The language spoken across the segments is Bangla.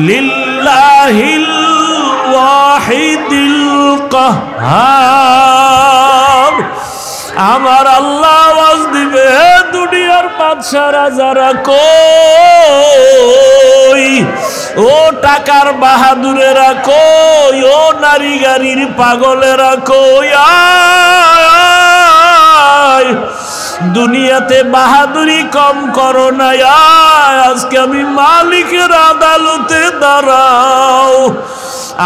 লিল্লাহিল ওয়াহিদিল কাহ্হার। আমার আল্লাহ আওয়াজ দিবে, দুনিয়ার বাদশারা যারা কই, ও টাকার বাহাদুরেরা কই, ও নারী গাড়ির পাগলেরা কই, আয় দুনিয়াতে বাহাদুরি কম করো না, আজকে আমি মালিকের আদালতে দাঁড়াও,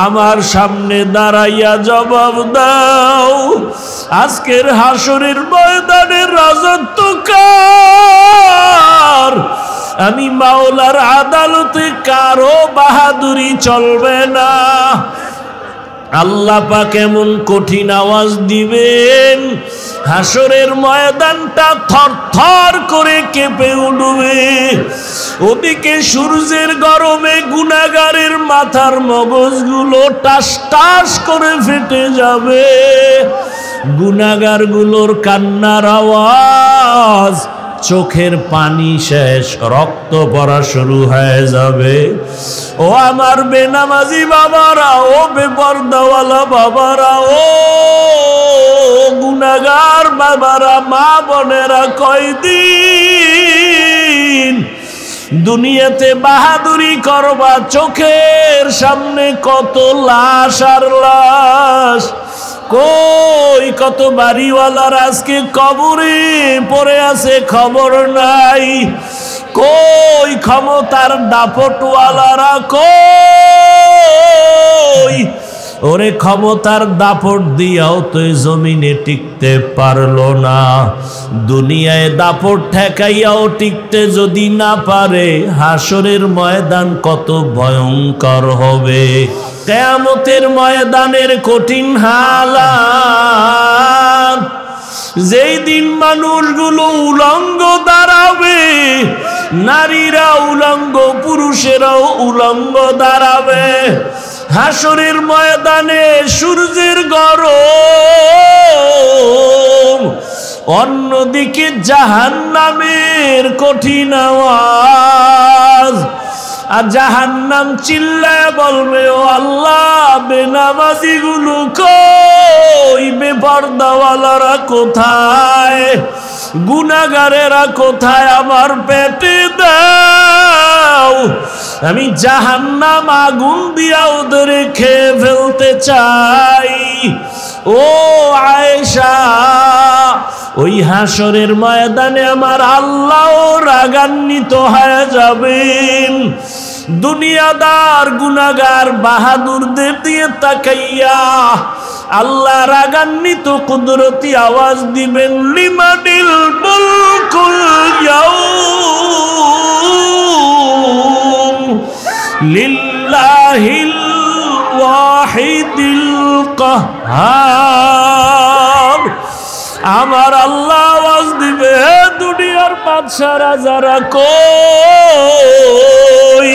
আমার সামনে দাঁড়াইয়া জবাব দাও, আজকের হাসরের ময়দানের রাজত্ব কার? আমি মাওলার আদালতে কারো বাহাদুরি চলবে না। আল্লাহ পাক এমন কঠিন আওয়াজ দিবেন, হাসরের ময়দানটা থরথর করে কেঁপে উঠবে। ওদিকে সূর্যের গরমে গুনাহগারের মাথার মগজগুলো টাস টাস করে ফেটে যাবে, গুনাহগারগুলোর কান্নার আওয়াজ, চোখের পানি শেষ, রক্ত পড়া শুরু হয়ে যাবে। ও আমার বেনামাজি বাবারা, ও বেপরদাওয়ালা বাবারা, ও গুনাহগার বাবারা, মা বোনেরা, কয়দিন দুনিয়াতে বাহাদুরি করবা? চোখের সামনে কত লাশ আর লাশ, কই কত বাড়িওয়ালার আজকে কবরে পড়ে আছে, খবর নাই। কই ক্ষমতার দাপটওয়ালারা কই? ওরে ক্ষমতার দাপট দিয়াও তো জমিনে টিকতে পারলো না, দুনিয়ায় দাপট ঠেকাইয়াও টিকতে যদি না পারে, হাসরের ময়দান কত ভয়ঙ্কর হবে। কিয়ামতের ময়দানের কঠিন হালাত, যেই দিন মানুষগুলো উলঙ্গ দাঁড়াবে, নারীরা উলঙ্গ, পুরুষেরাও উলঙ্গ দাঁড়াবে। হাসরের ময়দানে সূর্যের গরম, অন্যদিকে জাহান্নামের কঠিন আওয়াজ। আর জাহান্নাম চিল্লায় বলবে, ও আল্লাহ, বেনামাজি গুলো কই, বেপরদাওয়ালারা কোথায়, গুনাহগারেরা কোথায়, আমার পেটে দাও, আমি জাহান্নাম আগুন দিয়া ওদের খেয়ে ফেলতে চাই। ও আয়েশা, ওই হাসরের ময়দানে আমার আল্লাহ রাগান্বিত হয়ে যাবেন। দুনিয়াদার গুনাহগার বাহাদুরদের দিয়ে তাকাইয়া আল্লাহ রাগান্বিত কুদরতি আওয়াজ দিবেন, লিমানিল মুলকুল ইয়াউম লিল্লাহিল ওয়াহিদিল কাহ্হার। আমার আল্লাহ আওয়াজ দিবে, দুনিয়ার বাদশারা যারা কই,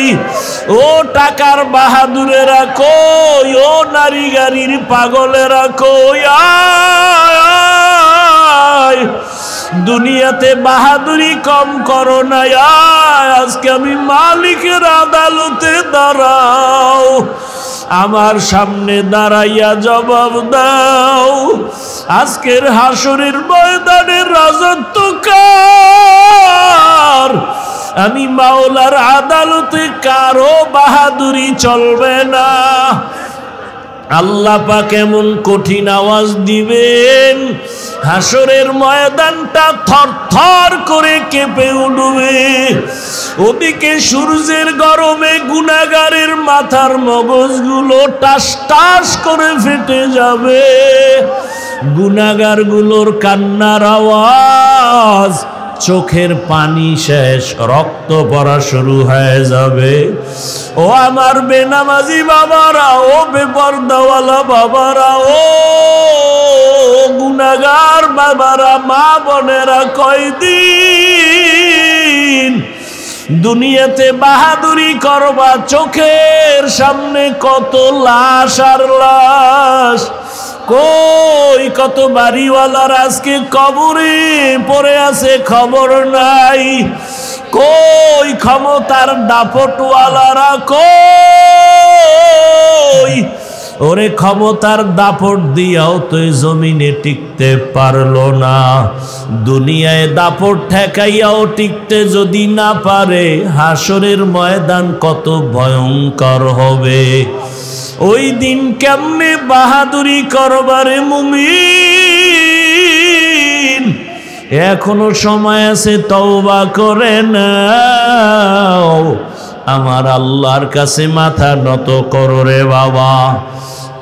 ও টাকার বাহাদুরেরা কই, ও নারী গাড়ির পাগলেরা কই, আয় দুনিয়াতে বাহাদুরি কম করো না, আজকে আমি মালিকের আদালতে দাঁড়াও, আমার সামনে দাঁড়াইয়া জবাব দাও, আজকের হাসরের ময়দানের রাজত্ব কার? আমি মাওলার আদালতে কারো বাহাদুরি চলবে না। আল্লাহ পাক এমন কঠিন আওয়াজ দিবেন, হাসরের ময়দানটা থরথর করে কেঁপে উঠবে। ওদিকে সূর্যের গরমে গুনাহগারের মাথার মগজগুলো টাস টাস করে ফেটে যাবে, গুনাহগারগুলোর কান্নার আওয়াজ, চোখের পানি শেষ, রক্ত পড়া শুরু হয়ে যাবে। ও আমার বেনামাজি বাবারা, ও বেপরদাওয়ালা বাবারা, ও গুনাহগার বাবারা, মা বোনেরা, কয়দিন দুনিয়াতে বাহাদুরি করবা? চোখের সামনে কত লাশ আর লাশ, কই কত বাড়িওয়ালার আজকে কবরে পড়ে আছে, খবর নাই। কই ক্ষমতার দাপটওয়ালারা কই? ওরে ক্ষমতার দাপট দিয়াও তো জমিনে টিকতে পারলো না, দুনিয়ায় দাপট ঠেকাইয়াও টিকতে যদি না পারে, হাসরের ময়দান কত ভয়ঙ্কর হবে। ওই দিন কেমনে বাহাদুরি করবারে মুমিন? এখনো সময় আছে, তওবা করে নাও, আমার আল্লাহর কাছে মাথা নত করো রে বাবা।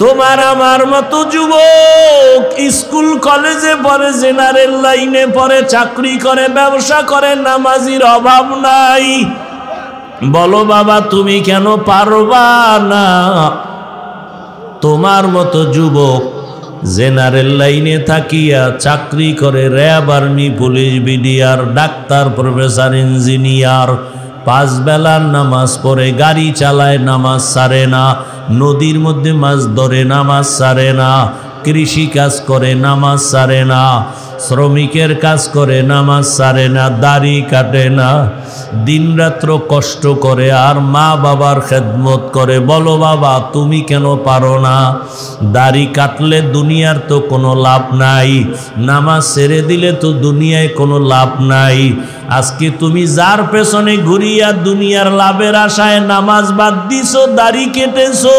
তোমার আমার মতো যুবক স্কুল কলেজে পড়ে, জেনারেল লাইনে পড়ে, চাকরি করে, ব্যবসা করে, নামাজির অভাব নাই। বলো বাবা তুমি কেন পারবা না? তোমার মতো যুবক জেনারেল লাইনে থাকিয়া চাকরি করে, RAB, army, police, BDR, doctor, professor, engineer, 5 বেলার নামাজ পড়ে, গাড়ি চালায়, নামাজ ছাড়ে না, নদীর মধ্যে মাছ ধরে, নামাজ ছাড়ে না, কৃষি কাজ করে, নামাজ ছাড়ে না, শ্রমিকের কাজ করে, নামাজ ছাড়ে না, দাড়ি কাটে না, দিনরাত্র কষ্ট করে, আর মা বাবার খেদমত করে। বলো বাবা তুমি কেন পারো না? দাড়ি কাটলে দুনিয়ার তো কোনো লাভ নাই, নামাজ ছেড়ে দিলে তো দুনিয়ায় কোনো লাভ নাই। আজকে তুমি যার পেছনে ঘুরিয়া দুনিয়ার লাভের আশায় নামাজ বাদ দিছো, দাড়ি কেটেছো,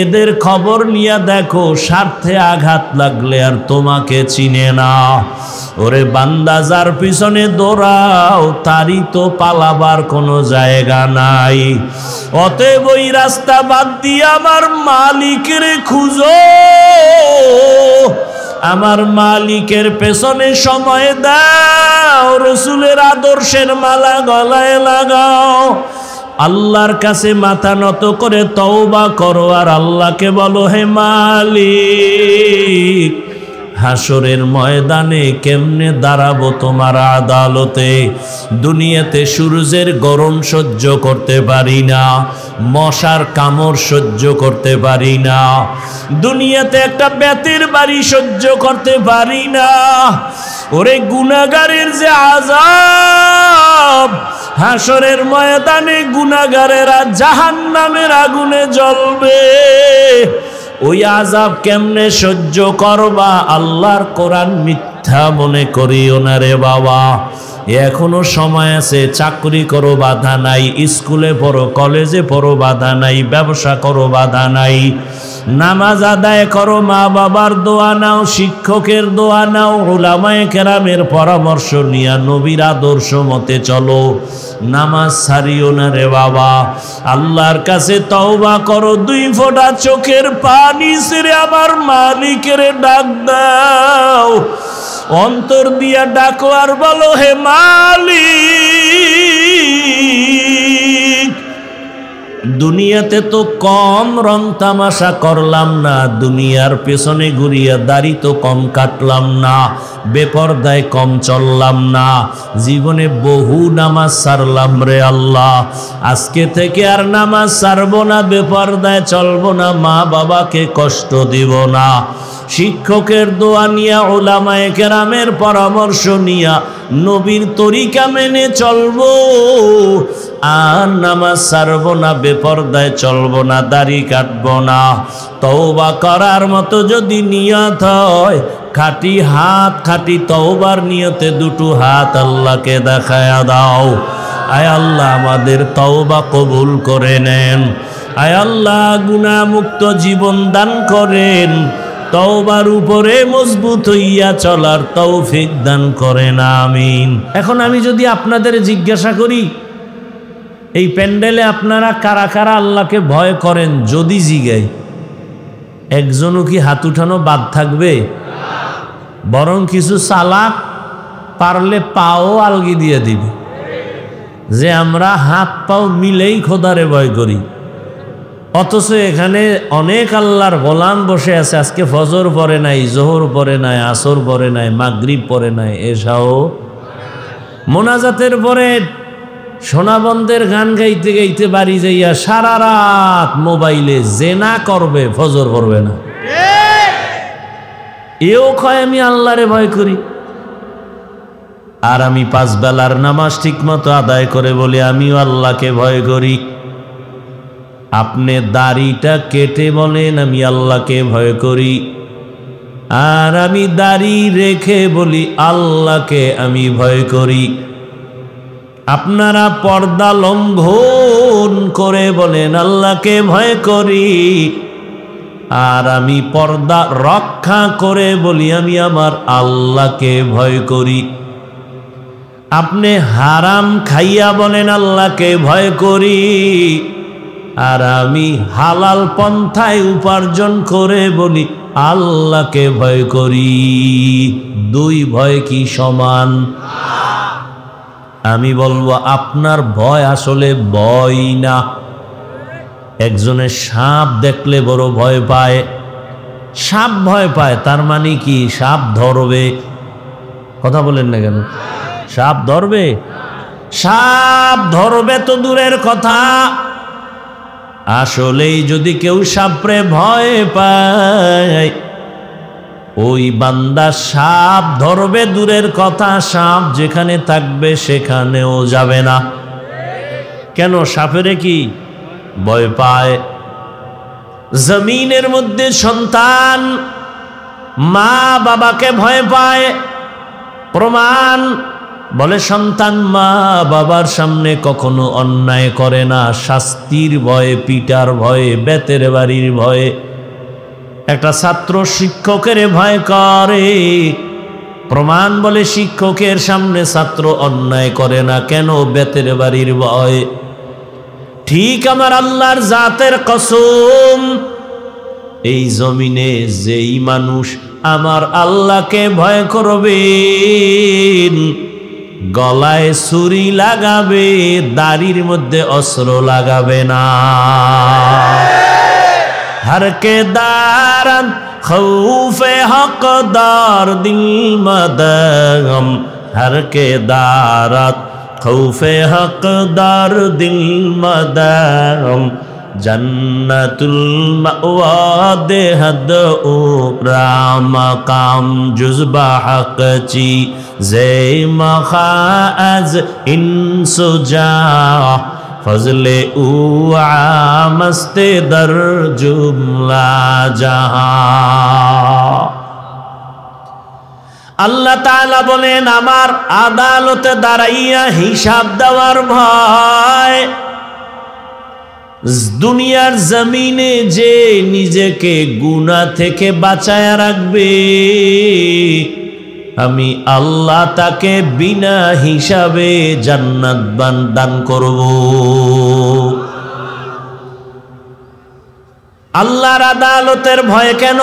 এদের খবর নিয়ে দেখো, স্বার্থে আঘাত লাগলে আর তোমাকে চিনে না। ওরে বান্দা, যার পিছনে দৌড়াও তারই তো পালাবার কোনো জায়গা নাই। অতএব ওই রাস্তা বাদ দিয়ে আমার মালিকের খুঁজো, আমার মালিকের পেছনে সময় দাও, রসুলের আদর্শের মালা গলায় লাগাও, আল্লাহর কাছে মাথা নত করে তওবা করো, আর আল্লাহকে বলো হে মালিক, হাসরের ময়দানে কেমনে দাঁড়াবো তোমার আদালতে? দুনিয়াতে সূর্যের গরম সহ্য করতে পারি না, মশার কামড় সহ্য করতে পারি না, দুনিয়াতে একটা বেতের বাড়ি সহ্য করতে পারি না। ওরে গুনাহগারের যে আযাব, হাসরের ময়দানে গুনাহগারেরা জাহান্নামের আগুনে জ্বলবে, ওই আযাব কেমনে সহ্য করবা? আল্লাহর কোরআন মিথ্যা মনে করিও না রে বাবা। এখনো সময় আছে, চাকরি করো বাধা নাই, স্কুলে পড়ো, কলেজে পড়ো বাধা নাই, ব্যবসা করো বাধা নাই, নামাজ আদায় করো, মা বাবার দোয়া নাও, শিক্ষকের দোয়া নাও, উলামায়ে কেরামের পরামর্শ নিয়া নবীর আদর্শ মতে চলো, নামাজ ছাড়িও না রে বাবা। আল্লাহর কাছে তওবা করো, 2 ফোঁটা চোখের পানি ছেড়ে আমার মালিকের ডাক দাও, অন্তর দিয়া ডাকো আর বলো হে মালিক, দুনিয়াতে তো কম রং তামাশা করলাম না, দুনিয়ার পেছনে ঘুরিয়া দাড়ি তো কম কাটলাম না, বেপরদায় কম চললাম না, জীবনে বহু নামাজ ছাড়লাম রে আল্লাহ, আজকে থেকে আর নামাজ ছাড়বো না, বেপরদায় চলবো না, মা বাবাকে কষ্ট দিব না, শিক্ষকের দোয়া নিয়া, উলামায়ে কেরামের পরামর্শ নিয়া নবীর তরিকা মেনে চলবো, আর নামাজ ছাড়বো না, বেপরদায় চলবো না, দাড়ি কাটবো না। তওবা করার মতো যদি নিয়ত হয়, খাঁটি হাত, খাঁটি তওবার নিয়তে 2টো হাত আল্লাহকে দেখায়া দাও। আয় আল্লাহ আমাদের তওবা কবুল করে নেন, আয় আল্লাহ গুনাহমুক্ত জীবন দান করেন, তওবার উপরে মজবুত হইয়া চলার তৌফিক দান করেন, আমিন। এখন আমি যদি আপনাদের জিজ্ঞাসা করি, এই প্যান্ডেলে আপনারা কারা কারা আল্লাহকে ভয় করেন, যদি জিগাই, একজনও কি হাত উঠানো বাদ থাকবে? বরং কিছু চালাক পারলে পাও আলগি দিয়ে দিবে, যে আমরা হাত পাও মিলেই খোদারে ভয় করি। অথচ এখানে অনেক আল্লাহর গোলাম বসে আছে, আজকে ফজর পড়ে নাই, জোহর পড়ে নাই, আসর পড়ে নাই, মাগরিব পড়ে নাই, এশাও মোনাজাতের পরে সোনাবন্দের গান গাইতে গাইতে বাড়ি যাইয়া সারা রাত মোবাইলে জেনা করবে, ফজর পড়বে না। এও কয় আমি আল্লাহরে ভয় করি। আর আমি 5 বেলার নামাজ ঠিকমতো আদায় করে বলি আমিও আল্লাহকে ভয় করি। আপনি দাড়িটা কেটে বলেন আমি আল্লাহকে ভয় করি, আর আমি দাড়ি রেখে বলি আল্লাহকে আমি ভয় করি। আপনারা পর্দা লঙ্ঘন করে বলেন আল্লাহকে ভয় করি, আর আমি পর্দা রক্ষা করে বলি আমি আমার আল্লাহকে ভয় করি। আপনি হারাম খাইয়া বলেন আল্লাহকে ভয় করি, আর আমি হালাল পন্থায় উপার্জন করে বলি আল্লাহকে ভয় করি। 2 ভয় কি সমান? আমি বলবো আপনার ভয় আসলে ভয় না। একজনের সাপ দেখলে বড় ভয় পায়, সাপ ভয় পায় তার মানে কি সাপ ধরবে? কথা বলেন না কেন? সাপ ধরবে? সাপ ধরবে তো দূরের কথা, আসলেই যদি কেউ সাপরে ভয় পায় ওই বান্দা সাপ ধরবে দূরের কথা, সাপ যেখানে থাকবে সেখানেও যাবে না। কেন? সাপেরে কি ভয় পায়? জমিনের মধ্যে সন্তান মা বাবাকে ভয় পায়, প্রমাণ বলে সন্তান মা বাবার সামনে কখনো অন্যায় করে না, শাস্তির ভয়ে, পিটার ভয়ে, বেতের বাড়ির ভয়ে। একটা ছাত্র শিক্ষকের ভয় করে, প্রমাণ বলে শিক্ষকের সামনে ছাত্র অন্যায় করে না, কেন? বেতের বাড়ির ভয়। ঠিক আমার আল্লাহর জাতের কসম, এই জমিনে যেই মানুষ আমার আল্লাহকে ভয় করবেন, গলায় ছুরি লাগাবে, দাড়ির মধ্যে অস্ত্র লাগাবে না। हर के दारन खौफे हकदार दिल मदगम, हर के दारत खौफे हकदार दिल मदगम, जन्नतुल मअवा देहद उरा मकाम जुज़बा हक़ची ज़े मखाज़ इंसुजा फजले उआ मस्ते दर जुमला जहां। আল্লাহ তাআলা বলেন আমার আদালতে দাঁড়াইয়া হিসাব দেওয়ার ভয়। দুনিয়ার জমিনে যে নিজেকে গুনাহ থেকে বাঁচায়া রাখবে, আমি আল্লাহ তাকে বিনা হিসাবে জান্নাত দান করব। আল্লাহর আদালতের ভয় কেন?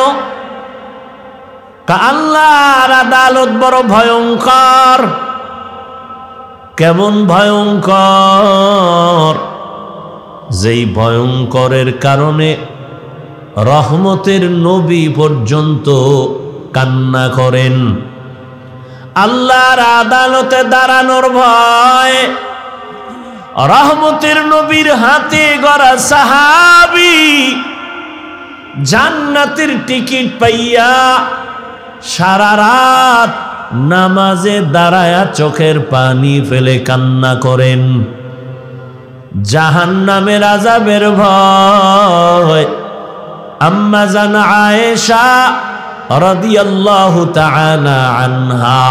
আল্লাহর আদালত বড় ভয়ঙ্কর। কেমন ভয়ঙ্কর? যেই ভয়ঙ্করের কারণে রহমতের নবী পর্যন্ত কান্না করেন। আল্লাহর আদালতে দাঁড়ানোর ভয়। রহমতের নবীর হাতে গড়া সাহাবী জান্নাতের টিকিট পাইয়া সারা রাত নামাজে দাঁড়ায়া চোখের পানি ফেলে কান্না করেন। জাহান্নামের আযাবের ভয়। আম্মা জান আয়েশা রাদিয়াল্লাহু তাআলা আনহা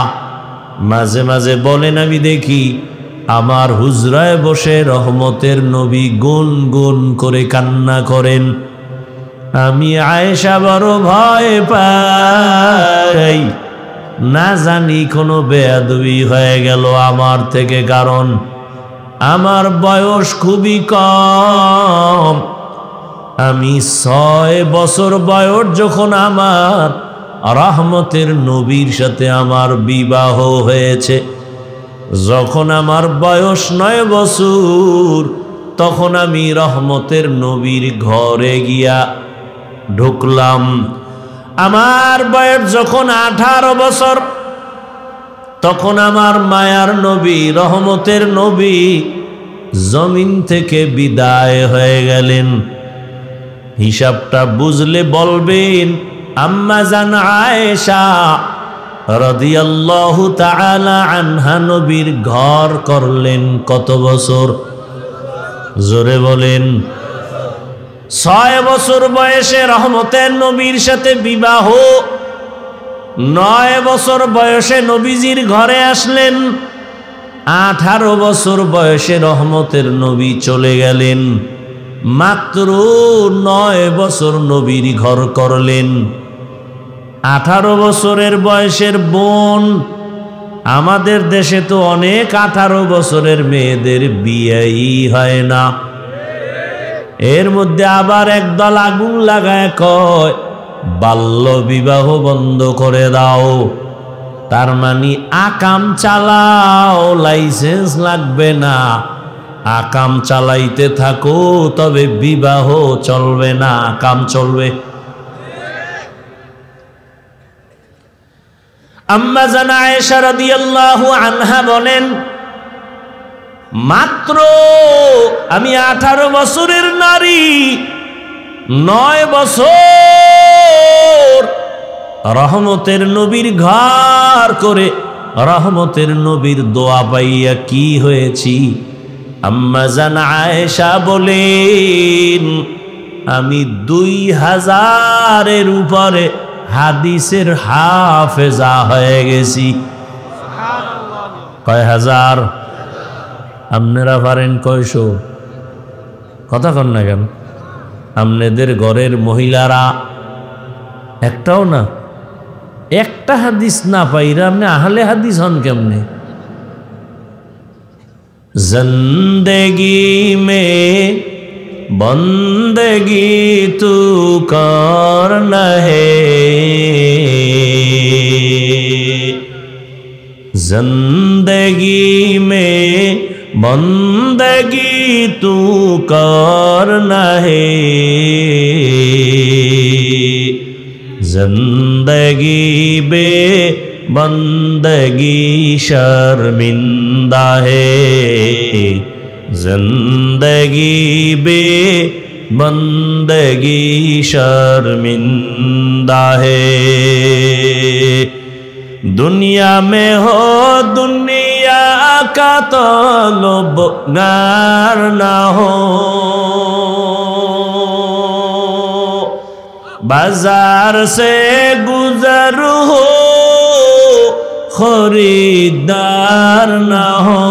মাঝে মাঝে বলেন, আমি দেখি আমার হুজরায় বসে রহমতের নবী গুনগুন করে কান্না করেন। আমি আয়েশা বড় ভয় পাই, না জানি কোনো বেয়াদবি হয়ে গেল আমার থেকে, কারণ আমার বয়স খুবই কম। আমি 6 বছর বয়স যখন আমার রহমতের নবীর সাথে আমার বিবাহ হয়েছে, যখন আমার বয়স 9 বছর তখন আমি রহমতের নবীর ঘরে গিয়া ঢুকলাম। আমার বয়স যখন 18 বছর তখন আমার মায়ার নবী রহমতের নবী জমিন থেকে বিদায় হয়ে গেলেন। হিসাবটা বুঝলে বলবেন আম্মা জান আয়েশা রাদিয়াল্লাহু তাআলা আনহা নবীর ঘর করলেন কত বছর? জোরে বলেন। 6 বছর বয়সে রহমতের নবীর সাথে বিবাহ, 9 বছর বয়সে নবীজির ঘরে আসলেন, 18 বছর বয়সে রহমতের নবী চলে গেলেন। মাত্র 9 বছর নবীর ঘর করলেন। 18 বছরের বয়সের বোন, আমাদের দেশে তো অনেক 18 বছরের মেয়েদের বিয়েই হয় না। এর মধ্যে আবার একদল আগুন লাগায় কয় বাল্য বিবাহ বন্ধ করে দাও। তার মানে আকাম চালাও, লাইসেন্স লাগবে না, আকাম চালাইতে থাকো, তবে বিবাহ চলবে না, আকাম চলবে। আম্মা জান আয়েশা রাদিয়াল্লাহু আনহা বলেন, মাত্র আমি 18 বছরের নারী, 9 বছর রহমতের নবীর ঘর করে রহমতের নবীর দোয়া পাইয়া কি হয়েছি। আম্মা জান আয়েশা বলেন, আমি 2000-এর উপরে হাদিসের হাফেজা হয়ে গেছি। কয় হাজার? আপনারা পারেন কয়শো? কথা কন না কেন? আপনাদের ঘরের মহিলারা একটাও না, একটা হাদিস না পাইরা আপনি আহলে হাদিস হন কেমনে? জিন্দেগি মে বন্দেগি তু করনা হে, जिंदगी में बंदगी तू करना है, जिंदगी बे बंदगी शर्मिंदा है, जिंदगी बे बंदगी शर्मिंदा है। दुनिया में हो दुनिया का तलबगार ना हो, बाजार से गुजर हो खरीदार ना हो,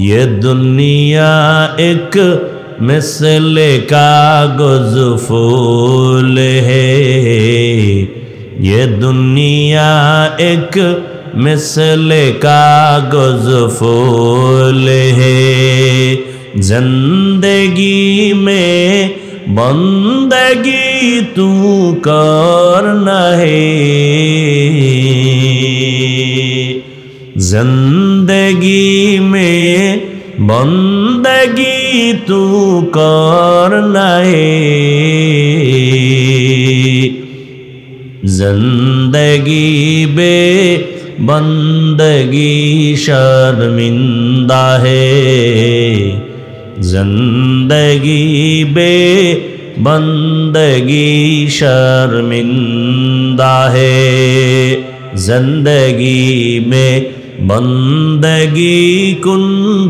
ये दुनिया एक मिसले कागज फूल है, ये दुनिया एक मिसले कागज फूल है, जिंदगी में बंदगी तू करना है, जिंदगी में बंदगी तू करना है, जिंदगी बे बंदगी शर्मिंदा है, जिंदगी बे बंदगी शर्मिंदा है, जिंदगी में बंदगी कुन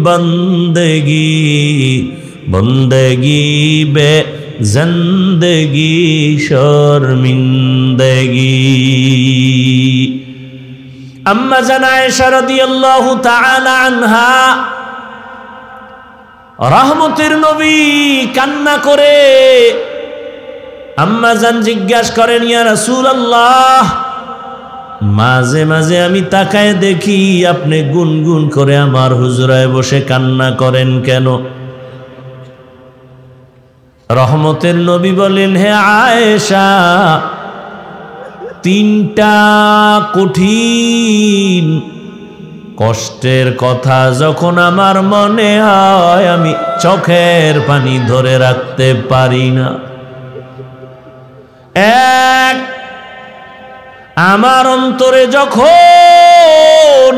बंदगी, बंदगी बे जिंदगी शर्मिंदगी। अम्मा जान आयशा रादियाल्लाहु ताआला आनहा रहमतेर नबी कान्ना करे আম্মা জান জিজ্ঞাসা করেন, ইয়া রাসূলুল্লাহ, মাঝে মাঝে আমি তাকায় দেখি আপনি গুনগুন করে আমার হুজরায় বসে কান্না করেন কেন? রহমতের নবী বলেন, হে আয়েশা, 3টা কঠিন কষ্টের কথা যখন আমার মনে হয় আমি চোখের পানি ধরে রাখতে পারি না। এক, আমার অন্তরে যখন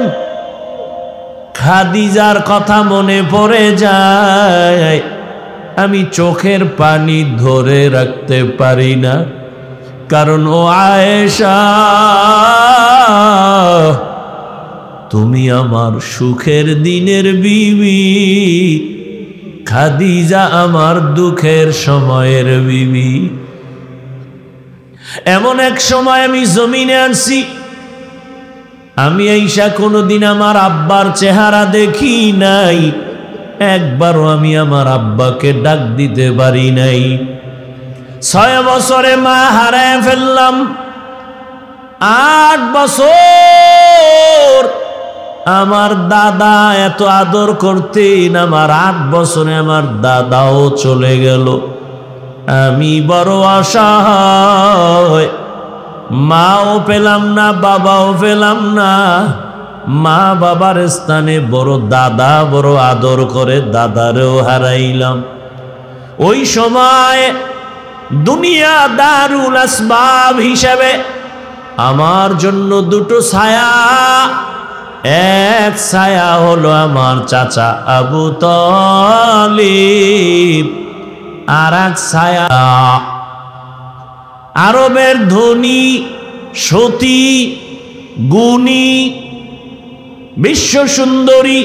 খাদিজার কথা মনে পড়ে যায় আমি চোখের পানি ধরে রাখতে পারি না। কারণ ও আয়েশা, তুমি আমার সুখের দিনের বিবি, খাদিজা আমার দুঃখের সময়ের বিবি। এমন এক সময় আমি জমিনে আসছি, আমি আয়েশা কোনোদিন আমার আব্বার চেহারা দেখি নাই, একবারও আমি আমার আব্বাকে ডাক দিতে পারি নাই। 6 বছরে মা হারায় ফেললাম, 8 বছর আমার দাদা এত আদর করতেন, আমার 8 বছরে আমার দাদাও চলে গেল। আমি বড় অসহায়, মাও পেলাম না, বাবাও পেলাম না। মা বাবার স্থানে বড় দাদা বড় আদর করে, দাদারেও হারাইলাম। ওই সময় দুনিয়া দারুল আসবাব হিসেবে আমার জন্য দুটো ছায়া, এক ছায়া হলো আমার চাচা আবু তালিব, আর এক ছায়া আরবের ধনী সতী গুণী বিশ্ব সুন্দরী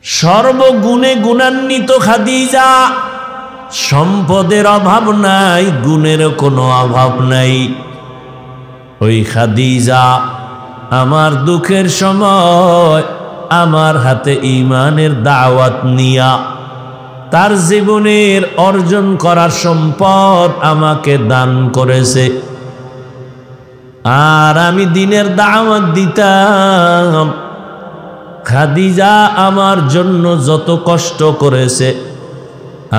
সর্বগুণে গুণান্বিত খাদিজা। সম্পদের অভাব নাই, গুণের কোনো অভাব নাই। ওই খাদিজা আমার দুঃখের সময় আমার হাতে ঈমানের দাওয়াত নিয়া তার জীবনের অর্জন করার সম্পদ আমাকে দান করেছে, আর আমি দিনের দাওয়াত দিতাম। খাদিজা আমার জন্য যত কষ্ট করেছে,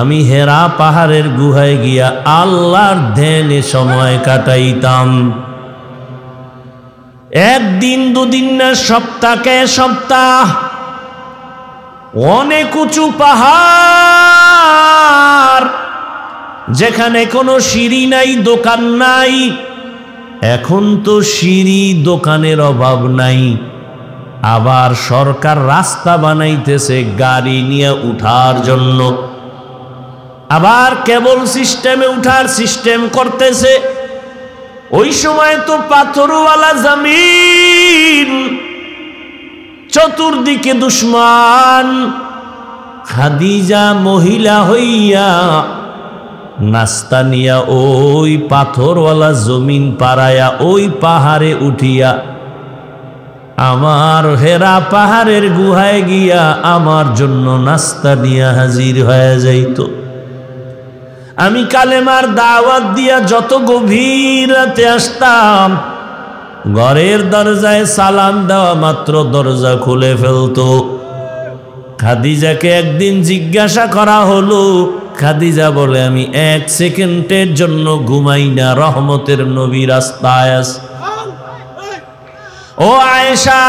আমি হেরা পাহাড়ের গুহায় গিয়া আল্লাহর ধ্যানে সময় কাটাইতাম। একদিন দুদিন না, সপ্তাহকে সপ্তাহ। অনেক উঁচু পাহাড়, যেখানে কোনো সিঁড়ি নাই, দোকান নাই। এখন তো সিঁড়ি দোকানের অভাব নাই, আবার সরকার রাস্তা বানাইতেছে গাড়ি নিয়ে উঠার জন্য, আবার কেবল সিস্টেমে উঠার সিস্টেম করতেছে। ওই সময় তো পাথরওয়ালা জমিন, চতুর্দিকে দুশ্মন। খাদিজা মহিলা হইয়া নাস্তা নিয়া ওই পাথরওয়ালা জমিন পাড়ায়া ওই পাহাড়ে উঠিয়া আমার হেরা পাহাড়ের গুহায় গিয়া আমার জন্য নাস্তা নিয়া হাজির হয়ে যাইত। আমি কালেমার দাওয়াত দিয়া যত গভীর রাতে আসতাম, ঘরের দরজায় সালাম দেওয়া মাত্র দরজা খুলে ফেলতো। খাদিজাকে একদিন জিজ্ঞাসা করা হলো, খাদিজা বলে, আমি 1 সেকেন্ডের জন্য ঘুমাই না, রহমতের নবী রাস্তায় আছে। ও আয়েশা,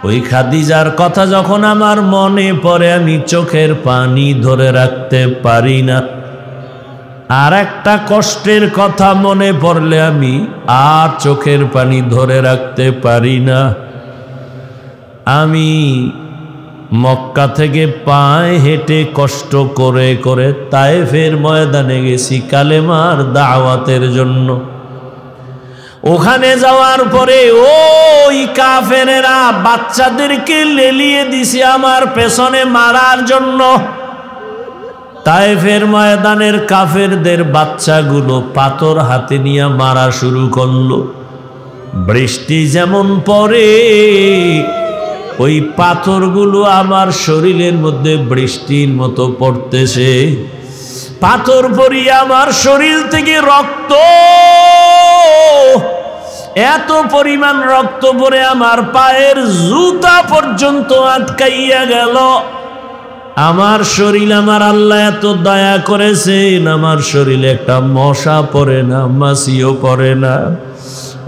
ওই খাদিজার কথা যখন আমার মনে পড়ে, আমি চোখের পানি ধরে রাখতে পারি না। আর একটা কষ্টের কথা মনে পড়লে আমি আর চোখের পানি ধরে রাখতে পারি না। আমি মক্কা থেকে পায়ে হেঁটে কষ্ট করে করে তায়েফের ময়দানে গেছি কালেমার দাওয়াতের জন্য। ওখানে যাওয়ার পরে ওই কাফেরেরা বাচ্চাদেরকে লেলিয়ে দিছে আমার পেছনে মারার জন্য। তায়েফের ময়দানের কাফেরদের বাচ্চাগুলো পাথর হাতে নিয়ে মারা শুরু করলো। বৃষ্টি যেমন পড়ে, ওই পাথরগুলো আমার শরীরের মধ্যে বৃষ্টির মতো পড়তেছে। পাথর পড়িয়ে আমার শরীর থেকে রক্ত, এত পরিমাণ রক্ত পড়ে আমার পায়ের জুতা পর্যন্ত আটকাইয়া গেল। আমার শরীর, আমার আল্লাহ এত দয়া করেছেন, আমার শরীরে একটা মশা পড়ে না, মাছিও পড়ে না।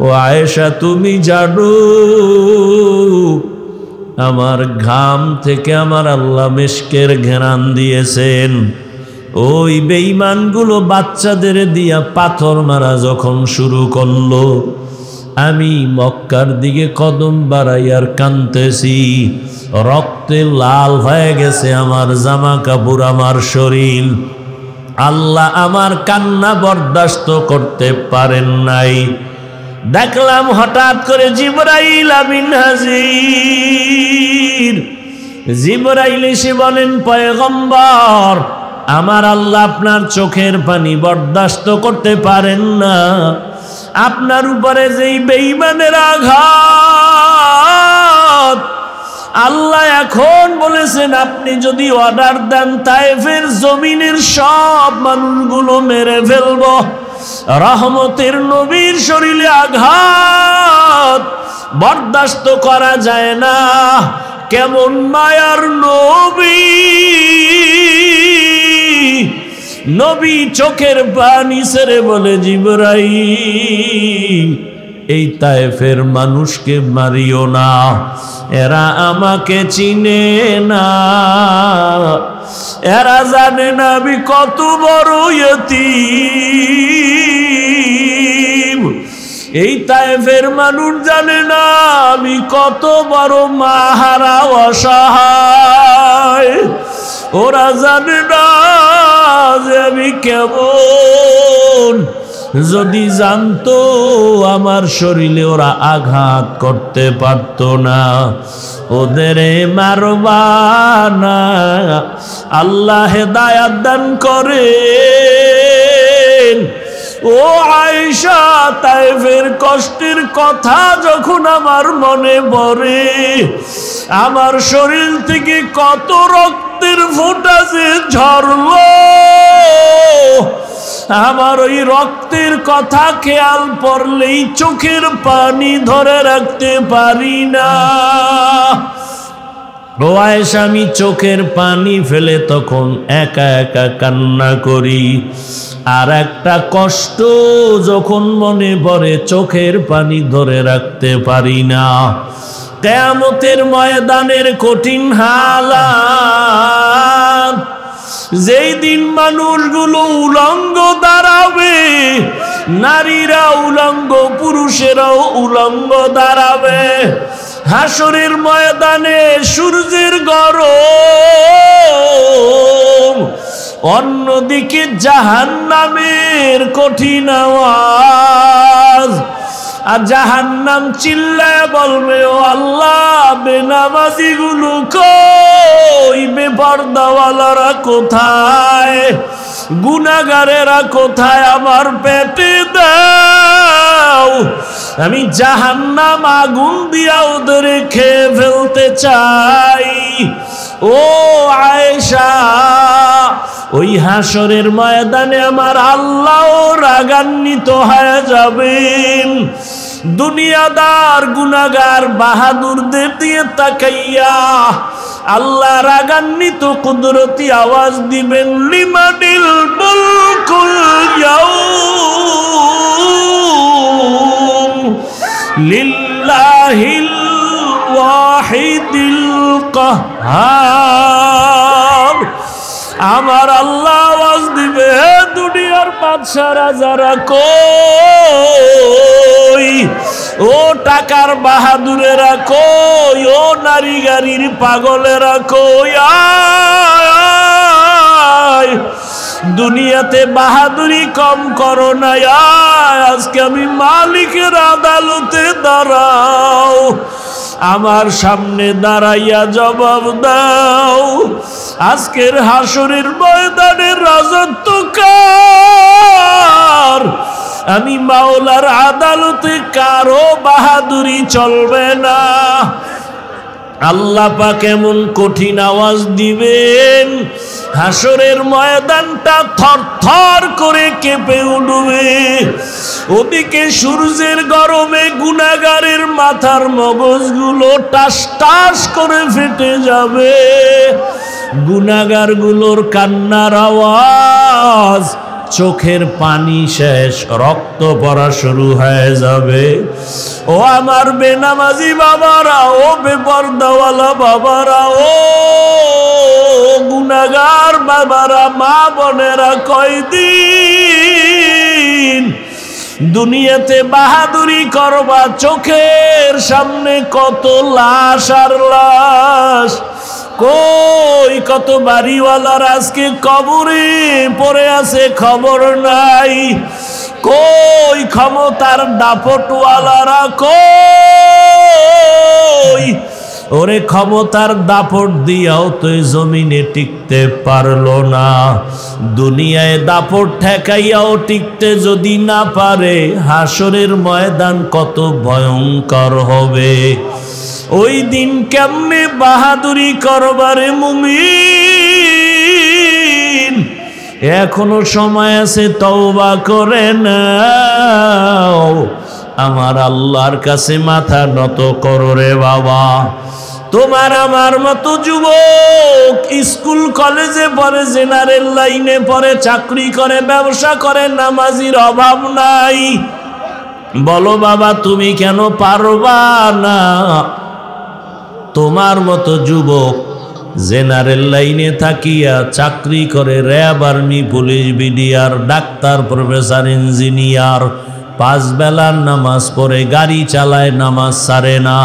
ও আয়েশা, তুমি জানো আমার ঘাম থেকে আমার আল্লাহ মিশকের ঘেরান দিয়েছেন। ওই বেঈমানগুলো বাচ্চাদের দিয়া পাথর মারা যখন শুরু করলো, আমি মক্কার দিকে কদম বাড়াইয়ার কাঁদতেছি। রক্তে লাল হয়ে গেছে আমার জামা কাপড়, আমার শরীর। আল্লাহ আমার কান্না বরদাস্ত করতে পারেন নাই। দেখলাম হঠাৎ করে জিবরাইল আমিন হাজির। জিবরাইল এসে বলেন, পয়গম্বর, আমার আল্লাহ আপনার চোখের পানি বরদাস্ত করতে পারেন না। আপনার উপরে যেই বেঈমানের আঘাত, আল্লাহ এখন বলেছেন আপনি যদি অর্ডার দেন তায়েফের জমিনের সব মানুষগুলো মেরে ফেলব। রহমতের নবীর শরীরে আঘাত বরদাস্ত করা যায় না। কেমন মায়ার নবী, নবী চোখের পানি ছেড়ে বলে, জিবরাইল, এই তায়েফের মানুষকে মারিও না, এরা আমাকে চিনে না, এরা জানে না আমি কত বড় ইয়তীম। এই তায়েফের মানুষ জানে না আমি কত বড় মাহারা অসহায়। ওরা জানে না যে আমি কেমন। যদি জানতো আমার শরীরে ওরা আঘাত করতে পারত না, ওদের মারবা না। আল্লাহ হেদায়াত দান করেন। ও আয়েশা, তায়েফের কষ্টের কথা যখন আমার মনে পড়ে, আমার শরীর থেকে কত রক্তের ফোঁটা যে ঝরলো, আমার ওই রক্তের কথা খেয়াল পড়লেই চোখের পানি ধরে রাখতে পারি না। ও আয়েশা, আমি চোখের পানি ফেলে তখন একা একা কান্না করি। আর একটা কষ্ট যখন মনে পড়ে চোখের পানি ধরে রাখতে পারি না। কিয়ামতের ময়দানের কঠিন হালাত, যেই দিন মানুষগুলো উলঙ্গ দাঁড়াবে, নারীরা উলঙ্গ, পুরুষেরাও উলঙ্গ দাঁড়াবে। হাসরের ময়দানে সূর্যের গরম, অন্যদিকে জাহান্নামের কঠিন আওয়াজ। আর জাহান্নাম চিল্লায় বলবে, ও আল্লাহ, বেনামাজি গুলো কই, বেপরদাওয়ালারা কোথায়, গুনাহগারেরা কোথায়, আমার পেটে দাও, আমি জাহান্নাম আগুন দিয়া ওদের খেয়ে ফেলতে চাই। ও আয়েশা, ওই হাসরের ময়দানে আমার আল্লাহ রাগান্বিত হয়ে যাবেন। দুনিয়াদার গুনাহগার বাহাদুরদের দিয়ে তাকাইয়া আল্লাহ রাগান্বিত কুদরতি আওয়াজ দিবেন, লিমানিল মুলকুল ইয়াউম লিল্লাহিল ওয়াহিদিল কাহ্হার। আমার আল্লাহ আওয়াজ দিবে, হে দুনিয়ার বাদশারা যারা কই, ও টাকার বাহাদুরেরা কই, ও নারী গাড়ির পাগলেরা কই, আয় দুনিয়াতে বাহাদুরি কম করো না, আজকে আমি মালিকের আদালতে দাঁড়াও, আমার সামনে দাঁড়াইয়া জবাব দাও, আজকের হাসরের ময়দানের রাজত্ব কার? আমি মাওলার আদালতে কারো বাহাদুরি চলবে না। আল্লাহ পাক এমন কঠিন আওয়াজ দিবেন, হাসরের ময়দানটা থরথর করে কেঁপে উঠবে। ওদিকে সূর্যের গরমে গুনাহগারের মাথার মগজগুলো টাস টাস করে ফেটে যাবে। গুনাহগারগুলোর কান্নার আওয়াজ, চোখের পানি শেষ, রক্ত পড়া শুরু হয়ে যাবে। ও আমার বেনামাজি বাবারা, ও বেপরদাওয়ালা বাবারা, ও গুনাহগার বাবারা, মা বোনেরা, কয়দিন দুনিয়াতে বাহাদুরি করবা? চোখের সামনে কত লাশ আর লাশ, কই কত বাড়িওয়ালার আজকে কবরে পড়ে আছে, খবর নাই। কই ক্ষমতার দাপটওয়ালারা কই? ওরে ক্ষমতার দাপট দিয়াও তো জমিনে টিকতে পারলো না। দুনিয়ায় দাপট ঠেকাইয়াও টিকতে যদি না পারে, হাসরের ময়দান কত ভয়ঙ্কর হবে। ওই দিন কেমনে বাহাদুরি করবারে মুমিন? এখনো সময় আছে, তওবা করে নাও। আমার আল্লাহর কাছে মাথা নত করো রে বাবা। তোমার আমার মতো যুবক স্কুল কলেজে পড়ে, জেনারেল লাইনে পড়ে, চাকরি করে, ব্যবসা করে, নামাজির অভাব নাই। বলো বাবা তুমি কেন পারবা না? তোমার মতো যুবক জেনারেল লাইনে থাকিয়া চাকরি করে, RAB, army, police, BDR, doctor, professor, engineer, 5 বেলার নামাজ পড়ে, গাড়ি চালায়, নামাজ ছাড়ে না,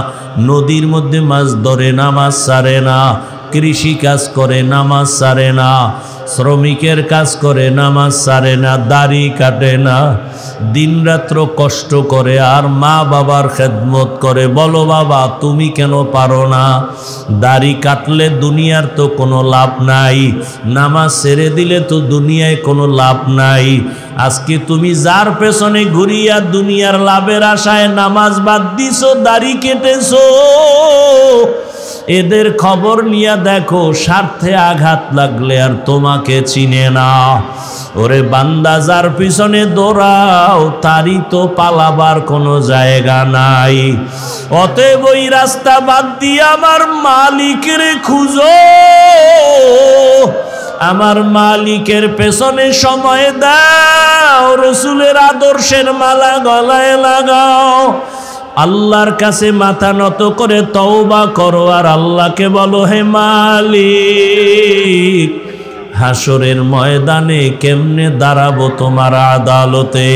নদীর মধ্যে মাছ ধরে, নামাজ ছাড়ে না, কৃষি কাজ করে, নামাজ ছাড়ে না, শ্রমিকের কাজ করে, নামাজ ছাড়ে না, দাড়ি কাটে না, দিনরাত্র কষ্ট করে আর মা বাবার খেদমত করে। বলো বাবা তুমি কেন পারো না? দাড়ি কাটলে দুনিয়ার তো কোনো লাভ নাই, নামাজ ছেড়ে দিলে তো দুনিয়ায় কোনো লাভ নাই। আজকে তুমি যার পেছনে ঘুরিয়া দুনিয়ার লাভের আশায় নামাজ বাদ দিছো, দাড়ি কেটেছো, এদের খবর নিয়ে দেখো, স্বার্থে আঘাত লাগলে আর তোমাকে চিনে না। ওরে বান্দা, যার পিছনে দৌড়াও তারই তো পালাবার কোনো জায়গা নাই। অতএব ওই রাস্তা বাদ দিয়ে আমার মালিকের খুঁজো, আমার মালিকের পেছনে সময় দাও, রসুলের আদর্শের মালা গলায় লাগাও, আল্লাহর কাছে মাথা নত করে তওবা করো, আর আল্লাহকে বলো হে মালিক, হাসরের ময়দানে কেমনে দাঁড়াবো তোমার আদালতে?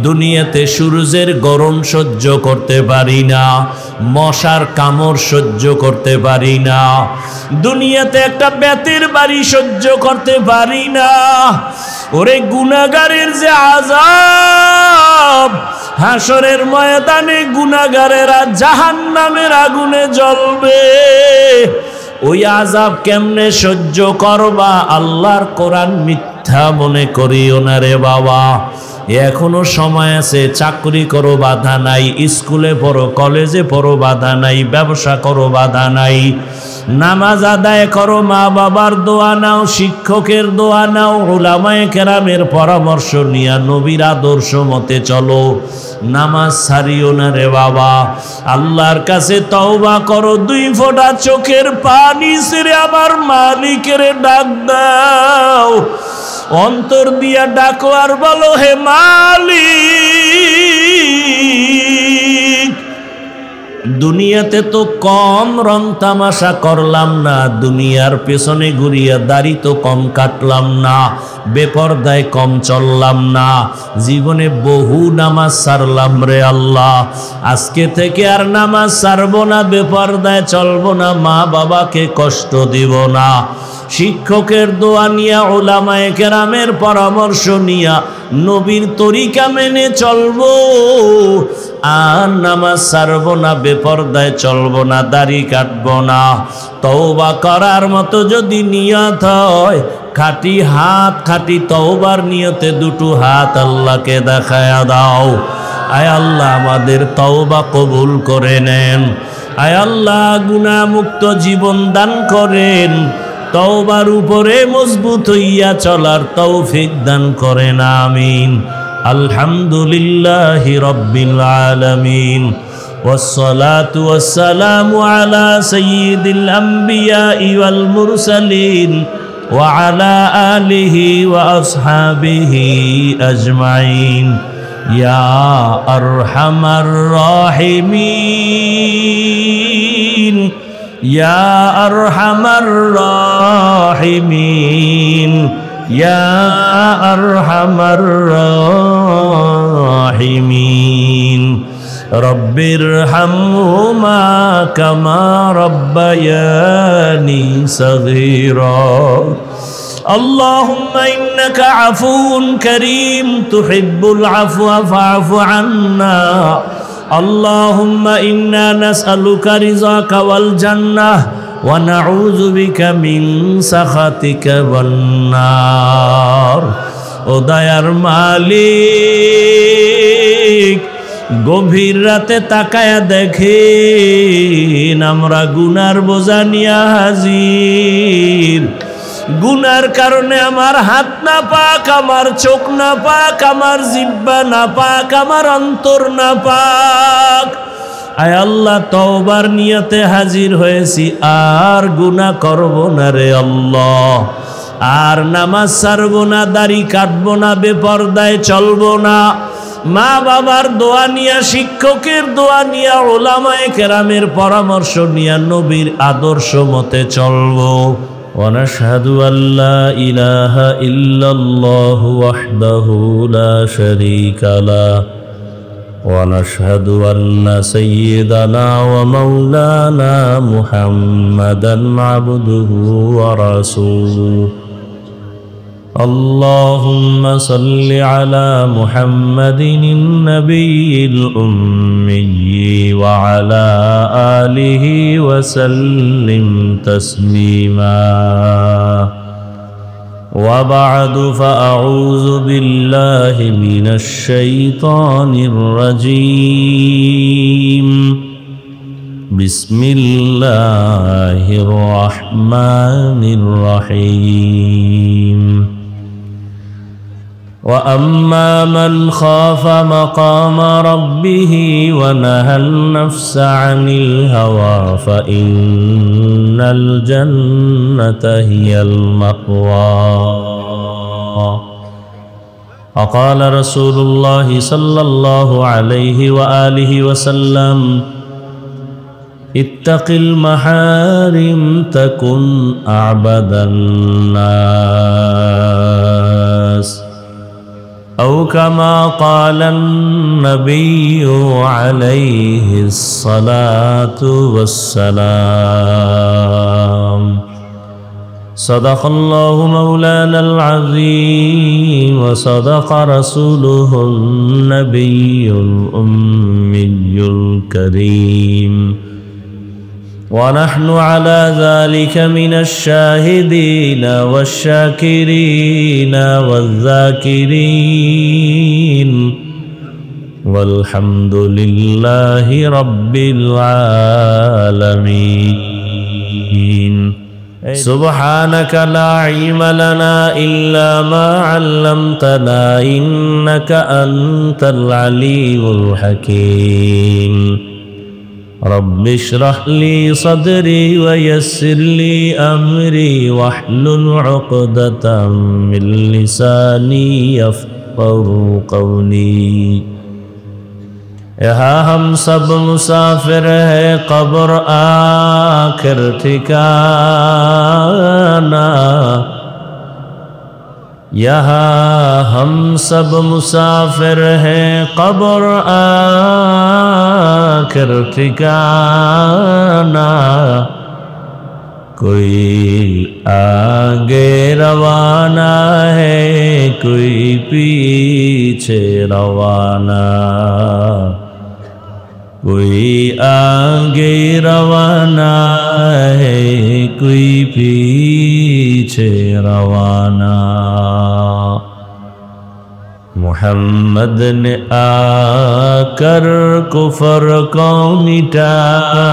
দুনিয়াতে সূর্যের গরম সহ্য করতে পারি না, মশার কামড় সহ্য করতে পারি না, দুনিয়াতে একটা বেতের বাড়ি সহ্য করতে পারি না। ওরে গুনাহগারের যে আযাব, হাসরের ময়দানে গুনাহগারেরা জাহান্নামের আগুনে জ্বলবে। ওই আযাব কেমনে সহ্য করবা? আল্লাহর কোরআন মিথ্যা মনে করিও না রে বাবা। এখনো সময় আছে, চাকরি করো বাধা নাই, স্কুলে পড়ো, কলেজে পড়ো বাধা নাই, ব্যবসা করো বাধা নাই, নামাজ আদায় করো, মা বাবার দোয়া নাও, শিক্ষকের দোয়া নাও, উলামায়ে কেরামের পরামর্শ নিয়া নবীর আদর্শ মতে চলো, নামাজ ছাড়িও না রে বাবা। আল্লাহর কাছে তওবা করো, 2 ফোঁটা চোখের পানি ছেড়ে আমার মালিকের ডাক দাও, অন্তর দিয়া ডাকো আর বলো হে মালিক, দুনিয়াতে তো কম রং তামাশা করলাম না, দুনিয়ার পেছনে ঘুরিয়া দাড়ি তো কম কাটলাম না, বেপরদায় কম চললাম না, জীবনে বহু নামাজ ছাড়লাম রে আল্লাহ। আজকে থেকে আর নামাজ ছাড়বো না, বেপরদায় চলবো না, মা বাবাকে কষ্ট দিব না, শিক্ষকের দোয়া নিয়া, উলামায়ে কেরামের পরামর্শ নিয়া নবীর তরিকা মেনে চলবো, আর নামাজ ছাড়বো না, বেপরদায় চলবো না, দাড়ি কাটবো না। তওবা করার মতো যদি নিয়ত হয়, খাঁটি হাত, খাঁটি তওবার নিয়তে 2টো হাত আল্লাহকে দেখায়া দাও। আয় আল্লাহ আমাদের তওবা কবুল করে নেন, আয় আল্লাহ গুনাহ মুক্ত জীবন দান করেন, তওবার উপরে মজবুত হইয়া চলার তৌফিক দান করেন, আমিন। আলহামদুলিল্লাহি রাব্বিল আলামিন, ওয়াসসালাতু ওয়াসসালামু আলা সাইয়্যিদিল আমবিয়াই ওয়াল মুরসালিন ওয়া আলা আলিহি ওয়া আসহাবিহি আজমাইন। ইয়া আরহামার রাহিমিন, ইয়া আরহামার রাহিমিন, ইয়া আরহামার রাহিমিন। রব্বিরহামহুমা কামা রব্বায়ানি সগীরা اللهم إنك عفو كريم تحب العفو فاعف عنا اللهم إنا نسألك رضاك والجنة ونعوذ بك من سخطك والنار ও দয়ার মালিক গভীর রাতে তাকায়া দেখেন আমরা গুনার বোঝা নিয়া হাজির গুনার কারণে আমার হাত না পাক আমার চোখ না পাক আমার জিহ্বা না পাক আমার অন্তর না পাক আয় আল্লাহ তওবার নিয়তে হাজির হয়েছি আর গুনাহ করব না রে আল্লাহ আর নামাজ ছাড়ব না দাড়ি কাটব না বেপরদায় চলব না মা বাবার দোয়া নিয়া শিক্ষকের দোয়া নিয়া উলামায়ে কেরামের পরামর্শ নিয়া নবীর আদর্শ মতে চলব ونشهد أن لا إله إلا الله وحده لا شريك له ونشهد أن سيدنا ومولانا محمدا عبده ورسوله اللهم صل على محمد النبي الأمي وعلى آله وسلم تسليما وبعد فأعوذ بالله من الشيطان الرجيم بسم الله الرحمن الرحيم وأما من خاف مقام ربه ونهى النفس عن الهوى فإن الجنة هي المأوى وقال رسول الله صلى الله عليه وآله وسلم اتق المحارم تكن أعبد الناس أو كما قال النبي عليه الصلاة والسلام صدق الله مولانا العظيم وصدق رسوله النبي الأمي الكريم ونحن على ذلك من الشاهدين والشاكرين والذاكرين والحمد لله رب العالمين سبحانك لا علم لنا إلا ما علمتنا إنك أنت العليم الحكيم رب اشرح لي صدري ويسر لي أمري واحلل عقدة من لساني يفقهوا قولي यहाँ हम सब मुसाफिर है कब्र आखिर ठिकाना यहाँ हम सब मुसाफिर हैं कब्र आखिर ठिकाना कोई आगे रवाना है कोई पीछे रवाना कोई आगे रवाना है कोई पीछे रवाना मुहम्मद ने आकर कुफर को मिटाया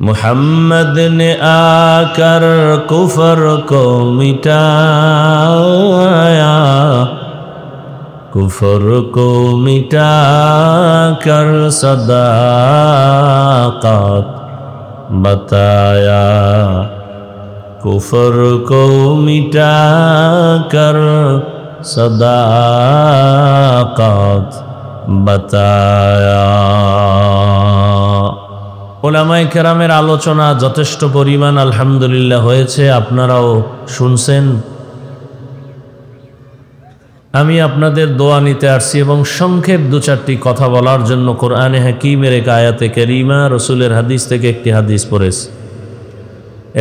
मुहम्मद ने आकर कुफर को मिटाया कुफर को मिटा कर सदाकत बताया कुफर को मिटा कर सदाकत बताया। ওলামায়ে কেরামের আলোচনা যথেষ্ট পরিমাণ আলহামদুলিল্লাহ হয়েছে, আপনারাও শুনছেন। আমি আপনাদের দোয়া নিতে আসছি এবং সংক্ষেপ দু চারটি কথা বলার জন্য কোরআনে হাকিমের এক আয়াতে কারিমা, রসুলের হাদিস থেকে একটি হাদিস পড়েছি।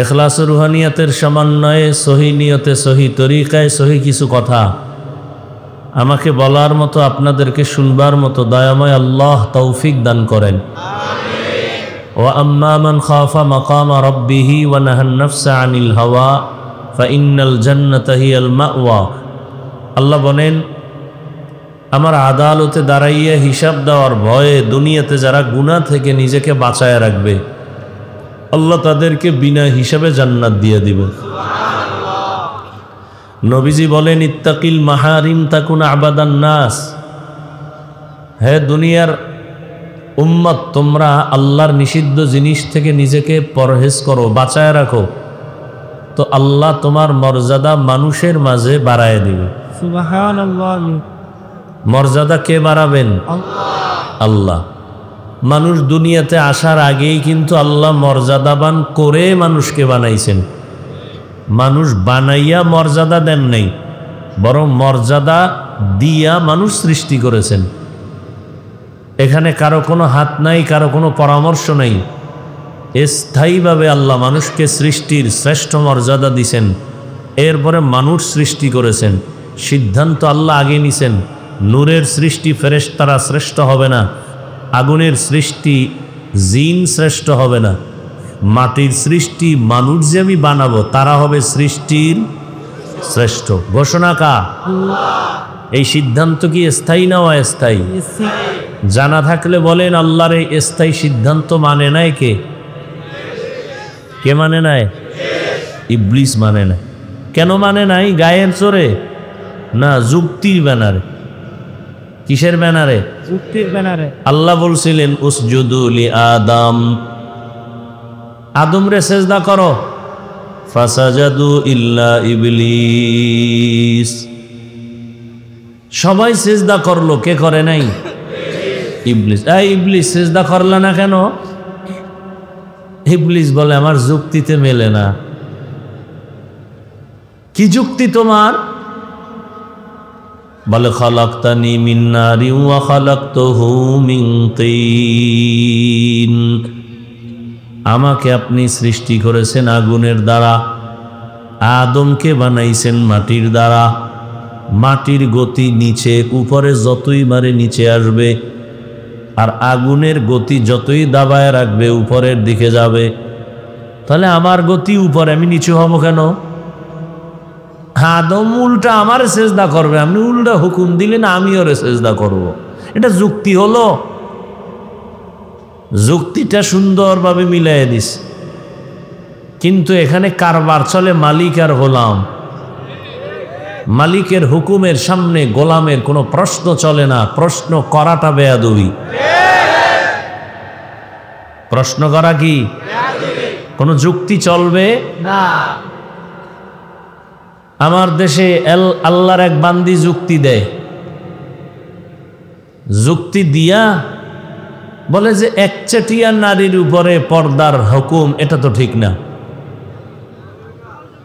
এখলাস রুহানিয়াতের সমন্বয়ে সহি নিয়তে, সহি তরিকায়, সহি কিছু কথা আমাকে বলার মতো, আপনাদেরকে শুনবার মতো দয়াময় আল্লাহ তৌফিক দান করেন। ওয়া আম্মা মান খাফা মাকামা রাব্বিহি ওয়া নাহান নাফসা আনিল হাওয়া ফাইন্নাল জান্নাতা হিয়াল মাওয়া। আল্লাহ বলেন, আমার আদালতে দাঁড়াইয়া হিসাব দেওয়ার ভয়ে দুনিয়াতে যারা গুনাহ থেকে নিজেকে বাঁচায় রাখবে, আল্লাহ তাদেরকে বিনা হিসাবে জান্নাত দিয়ে দিবেন। নবীজি বলেন, ইত্তাকিল মাহারিম তাকুন আবাদান নাস। হে দুনিয়ার উম্মত, তোমরা আল্লাহর নিষিদ্ধ জিনিস থেকে নিজেকে পরহেজ করো, বাঁচায় রাখো, তো আল্লাহ তোমার মর্যাদা মানুষের মাঝে বাড়ায় দিবে। সুবহানাল্লাহ। মর্যাদা কে বাড়াবেন? আল্লাহ। মানুষ দুনিয়াতে আসার আগেই কিন্তু আল্লাহ মর্যাদাবান করে মানুষকে বানাইছেন। মানুষ বানাইয়া মর্যাদা দেন নাই, বরং মর্যাদা দিয়া মানুষ সৃষ্টি করেছেন। এখানে কারো কোনো হাত নাই, কারো কোনো পরামর্শ নাই। স্থায়ীভাবে আল্লাহ মানুষকে সৃষ্টির শ্রেষ্ঠ মর্যাদা দিছেন, এরপরে মানুষ সৃষ্টি করেছেন। সিদ্ধান্ত আল্লাহ আগে নিছেন, নূরের সৃষ্টি ফেরেশতারা শ্রেষ্ঠ হবে না, আগুনের সৃষ্টি জিন শ্রেষ্ঠ হবে না, মাটির সৃষ্টি মানুষ যে আমি বানাবো তারা হবে সৃষ্টির শ্রেষ্ঠ। ঘোষণা কা? এই সিদ্ধান্ত কি স্থায়ী না অস্থায়ী? জানা থাকলে বলেন, আল্লাহর এই স্থায়ী সিদ্ধান্ত মানে নাই কে? কে মানে নাই? ইবলিস মানে নাই। কেন মানে নাই? গায়ের চোরে না, যুক্তির ব্যানারে। কিসের ব্যানারে? যুক্তির ব্যানারে। আল্লাহ বলছিলেন, উসজুদু লি আদম, আদমরে সেজদা করো, ফাসাজাদু ইল্লা ইবলিস। সবাই সেজদা করলো, কে করে নাই? ইবলিস। ইবলিস সেজদা করলা না কেন? ইবলিস বলে, আমার যুক্তিতে মেলে না। কি যুক্তি তোমার? বলে, খালাকতানি মিন নারিন ওয়া খালাকতুহু মিন তিন। আমাকে আপনি সৃষ্টি করেছেন আগুনের দ্বারা, আদমকে বানাইছেন মাটির দ্বারা। মাটির গতি নিচে, উপরে যতই মারে নিচে আসবে, আর আগুনের গতি যতই দাবায় রাখবে উপরের দিকে যাবে। তাহলে আমার গতি উপরে, আমি নিচু হব কেন? আদম উল্টা আমার সেজদা করবে, আপনি উল্টা হুকুম দিলেন আমি ওরে সেজদা করব। এটা যুক্তি হলো? যুক্তিটা সুন্দরভাবে মিলাই দিস, কিন্তু এখানে কারবার চলে মালিক আর গোলাম। মালিকের হুকুমের সামনে গোলামের কোনো প্রশ্ন চলে না। প্রশ্ন করাটা বেয়াদবি। প্রশ্ন করা কি? কোনো যুক্তি চলবে না। আমার দেশে আল্লাহর এক বান্দি যুক্তি দেয়, যুক্তি দিয়া বলে যে একচেটিয়া নারীর উপরে পর্দার হুকুম, এটা তো ঠিক না।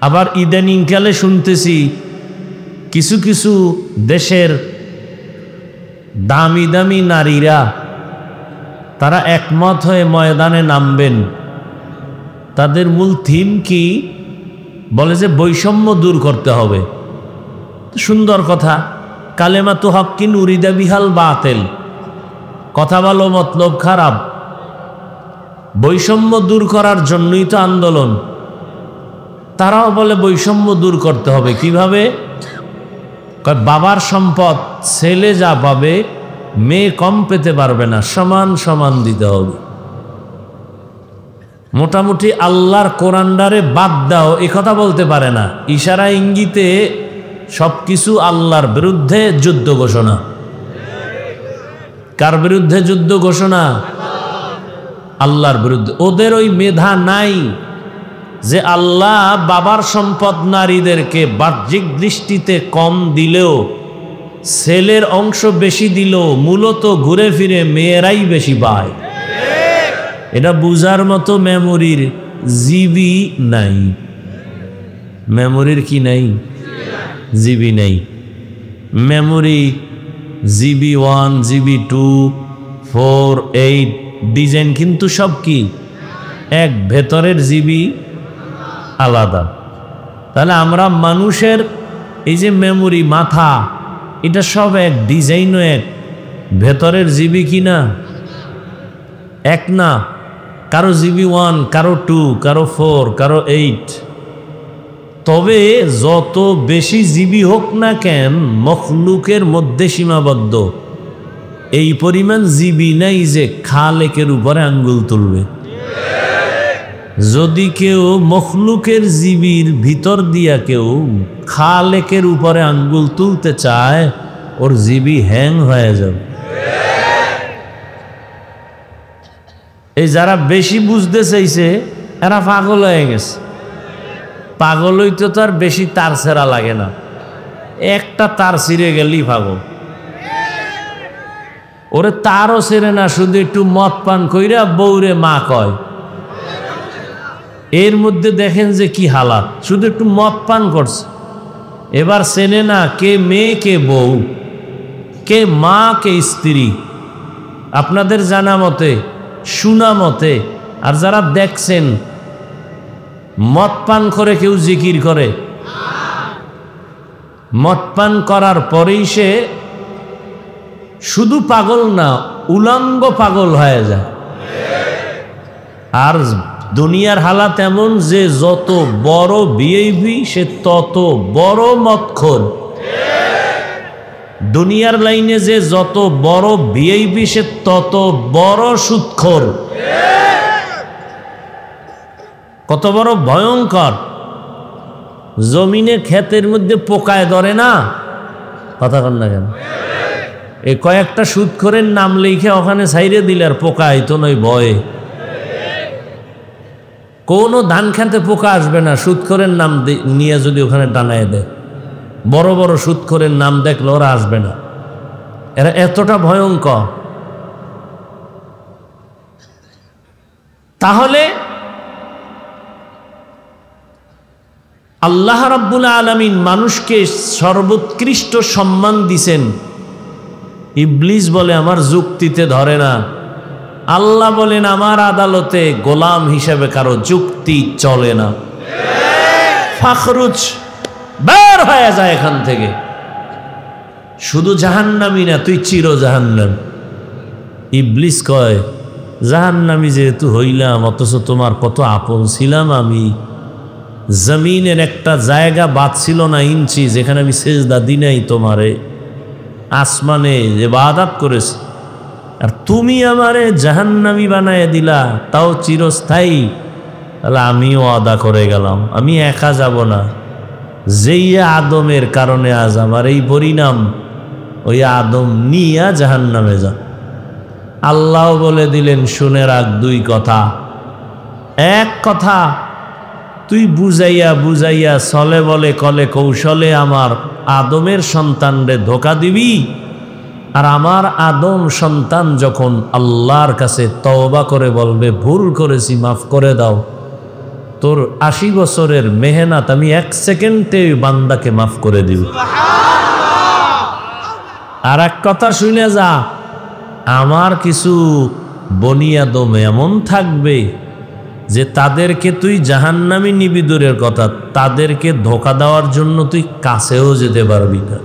আবার ইদানিংকালে শুনতেছি কিছু কিছু দেশের দামি দামি নারীরা তারা একমত হয়ে ময়দানে নামবেন। তাদের মূল থিম কি? বলে যে বৈষম্য দূর করতে হবে। সুন্দর কথা, কালেমাতু হক্কিন উরিদা বিহাল বাতিল। কথা বলো, মতলব খারাপ। বৈষম্য দূর করার জন্যই তো আন্দোলন। তারাও বলে বৈষম্য দূর করতে হবে। কিভাবে? বাবার সম্পদ ছেলে যা পাবে মেয়ে কম পেতে পারবে না, সমান সমান দিতে হবে। মোটামুটি আল্লাহর কোরআনডারে বাদ দাও এ কথা বলতে পারে না। ইশারা ইঙ্গিতে সবকিছু আল্লাহর বিরুদ্ধে যুদ্ধ ঘোষণা। কার বিরুদ্ধে যুদ্ধ ঘোষণা? আল্লাহর বিরুদ্ধে। ওদের ওই মেধা নাই যে আল্লাহ বাবার সম্পদ নারীদেরকে বাহ্যিক দৃষ্টিতে কম দিলেও, ছেলের অংশ বেশি দিলেও মূলত ঘুরে ফিরে মেয়েরাই বেশি পায়। এটা বুঝার মতো মেমোরির জিবি নাই। মেমোরির কি নাই? জিবি নাই। মেমোরি জিবি 1, জিবি 2, 4, 8 ডিজাইন কিন্তু সব কি এক, ভেতরের জিবি আলাদা। তাহলে আমরা মানুষের এই যে মেমোরি মাথা, এটা সব এক, ডিজাইনও এক, ভেতরের জিবি কি না এক না। কারো জিবি 1, কারো 2, কারো 4, কারো 8। তবে যত বেশি জিবি হোক না কেন, মখলুকের মধ্যে সীমাবদ্ধ। এই পরিমাণ জিবি নাই যে খালেকের উপরে আঙ্গুল তুলবে। যদি কেউ মখলুকের জিবির ভিতর দিয়া কেউ খালেকের উপরে আঙ্গুল তুলতে চায়, ওর জিবি হ্যাং হয়ে যাবে। এই যারা বেশি বুঝতে চাইছে এরা পাগল হয়ে গেছে। পাগল হইতে তো আর বেশি তার ছেঁড়া লাগে না, একটা তার ছিঁড়ে গেলেই পাগল। ওরে তারও ছেড়ে না, শুধু একটু মদ পান কইরা বউরে মা কয়। এর মধ্যে দেখেন যে কি হালাত, শুধু একটু মদ পান করছে, এবার চেনে না কে মেয়ে কে বউ, কে মা কে স্ত্রী। আপনাদের জানা মতে, শোনা মতে, আর যারা দেখছেন, মদ পান করে কেউ জিকির করে? মদ পান করার পরেই সে শুধু পাগল না, উলঙ্গ পাগল হয়ে যায়। আর দুনিয়ার হালাত এমন যে যত বড় ভিআইপি সে তত বড় মদখোর। দুনিয়ার লাইনে যে যত বড় ভিআইপি সে তত বড় সুদখোর। কত বড় ভয়ঙ্কর! জমিনে ক্ষেতের মধ্যে পোকায় ধরে না, কথা কন না কেন? এই কয়েকটা সুদখোরের নাম লিখে ওখানে ছাইরে দিলে আর পোকা আইতো নয় ভয়ে। কোনো ধান খেতে পোকা আসবে না সুদখোরের নাম নিয়ে যদি ওখানে টানায় দেয়। বড় বড় সুদখোরের নাম দেখলে ওরা আসবে না, এরা এতটা ভয়ঙ্কর। তাহলে আল্লাহ রাব্বুল আলামিন মানুষকে সর্বোৎকৃষ্ট সম্মান দিছেন। ইবলিস বলে আমার যুক্তিতে ধরে না। আল্লাহ বলেন আমার আদালতে গোলাম হিসেবে কারো যুক্তি চলে না। ফাখরুজ, বের হয়ে যায় এখান থেকে। শুধু জাহান্নামী না, তুই চির জাহান্নামী। ইবলিস কয় জাহান্নামী যেহেতু হইলাম, অথচ তোমার কত আপন ছিলাম আমি। জমিনের একটা জায়গা বাদ ছিল না ইঞ্চি যেখানে আমি সেজদা দিই নাই তোমারে। আসমানে ইবাদত করেছি, আর তুমি আমারে জাহান্নামী বানায় দিলা, তাও চিরস্থায়ী। তাহলে আমিও ওয়াদা করে গেলাম, আমি একা যাব না। যেই আদমের কারণে আজ আমার এই পরিণাম, ওই আদম নিয়া জাহান্নামে যা। আল্লাহ বলে দিলেন শুনে রাখ দুই কথা। এক কথা, তুই বুঝাইয়া বুঝাইয়া চলে বলে কলে কৌশলে আমার আদমের সন্তানরে ধোকা দিবি, আর আমার আদম সন্তান যখন আল্লাহর কাছে তওবা করে বলবে ভুল করেছি মাফ করে দাও, তোর 80 বছরের মেহনত আমি 1 সেকেন্ডে বান্দাকে মাফ করে দিব। আর এক কথা শুনে যা, আমার কিছু বনি আদম এমন থাকবে যে তাদেরকে তুই জাহান্নামী নিবি দূরের কথা, তাদেরকে ধোকা দেওয়ার জন্য তুই কাছেও যেতে পারবি না।